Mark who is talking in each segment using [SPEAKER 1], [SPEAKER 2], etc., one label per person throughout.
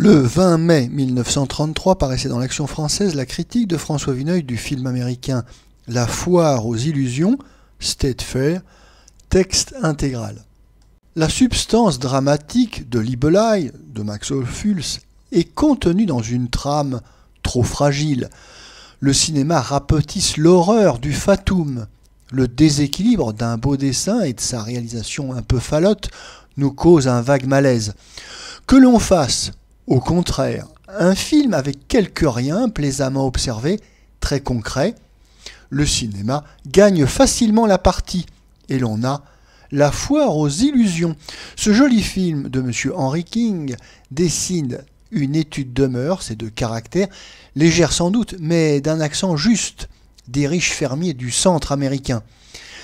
[SPEAKER 1] Le 20 mai 1933 paraissait dans l'Action française la critique de François Vineuil du film américain La foire aux illusions, State Fair, texte intégral. La substance dramatique de Libelai, de Max Ophuls, est contenue dans une trame trop fragile. Le cinéma rapetisse l'horreur du fatum. Le déséquilibre d'un beau dessin et de sa réalisation un peu falote nous cause un vague malaise. Que l'on fasse, au contraire, un film avec quelques riens plaisamment observé, très concret, le cinéma gagne facilement la partie et l'on a La foire aux illusions. Ce joli film de M. Henry King dessine une étude de mœurs et de caractère, légère sans doute, mais d'un accent juste, des riches fermiers du centre américain.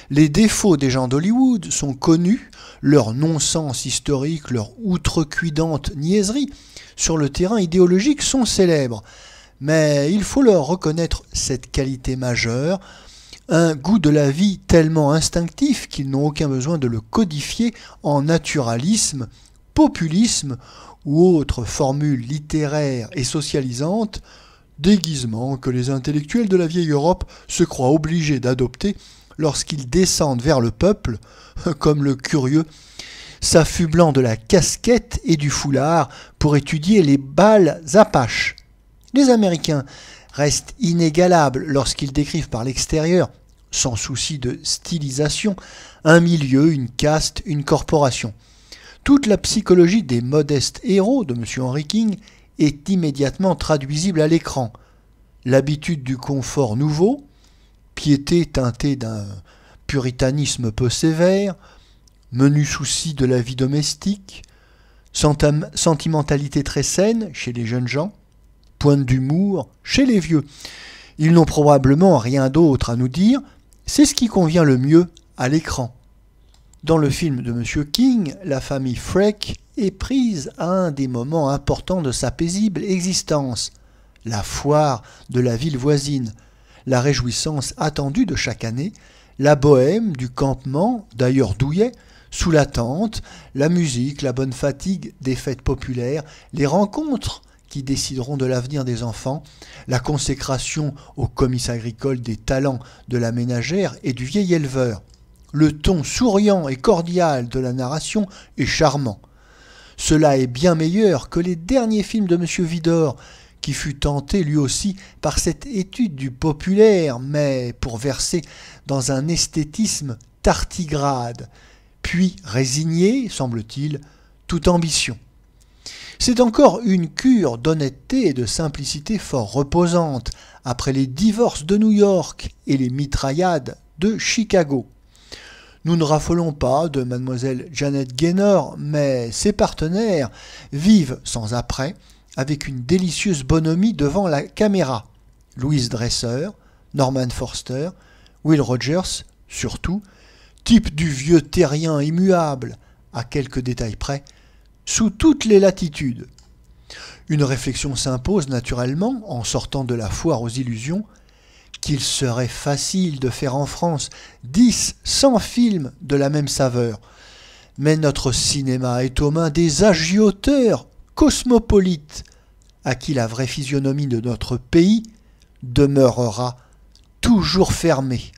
[SPEAKER 1] Les défauts des gens d'Hollywood sont connus, leur non-sens historique, leur outrecuidante niaiserie sur le terrain idéologique sont célèbres. Mais il faut leur reconnaître cette qualité majeure, un goût de la vie tellement instinctif qu'ils n'ont aucun besoin de le codifier en naturalisme, populisme ou autres formules littéraires et socialisantes, déguisements que les intellectuels de la vieille Europe se croient obligés d'adopter lorsqu'ils descendent vers le peuple, comme le curieux s'affublant de la casquette et du foulard pour étudier les balles apaches. Les Américains restent inégalables lorsqu'ils décrivent par l'extérieur, sans souci de stylisation, un milieu, une caste, une corporation. Toute la psychologie des modestes héros de M. Henry King est immédiatement traduisible à l'écran. L'habitude du confort nouveau, piété teintée d'un puritanisme peu sévère, menu souci de la vie domestique, sentimentalité très saine chez les jeunes gens, pointe d'humour chez les vieux. Ils n'ont probablement rien d'autre à nous dire, c'est ce qui convient le mieux à l'écran. Dans le film de M. King, la famille Freck est prise à un des moments importants de sa paisible existence, la foire de la ville voisine, la réjouissance attendue de chaque année, la bohème du campement, d'ailleurs douillet, sous la tente, la musique, la bonne fatigue des fêtes populaires, les rencontres qui décideront de l'avenir des enfants, la consécration au comice agricole des talents de la ménagère et du vieil éleveur. Le ton souriant et cordial de la narration est charmant. Cela est bien meilleur que les derniers films de M. Vidor, qui fut tenté lui aussi par cette étude du populaire, mais pour verser dans un esthétisme tardigrade, puis résigner, semble-t-il, toute ambition. C'est encore une cure d'honnêteté et de simplicité fort reposante, après les divorces de New York et les mitraillades de Chicago. Nous ne raffolons pas de Mlle Janet Gaynor, mais ses partenaires vivent sans après, avec une délicieuse bonhomie devant la caméra. Louise Dresser, Norman Forster, Will Rogers, surtout, type du vieux terrien immuable, à quelques détails près, sous toutes les latitudes. Une réflexion s'impose naturellement, en sortant de la foire aux illusions, qu'il serait facile de faire en France 10, 100 films de la même saveur. Mais notre cinéma est aux mains des agioteurs cosmopolites, à qui la vraie physionomie de notre pays demeurera toujours fermée.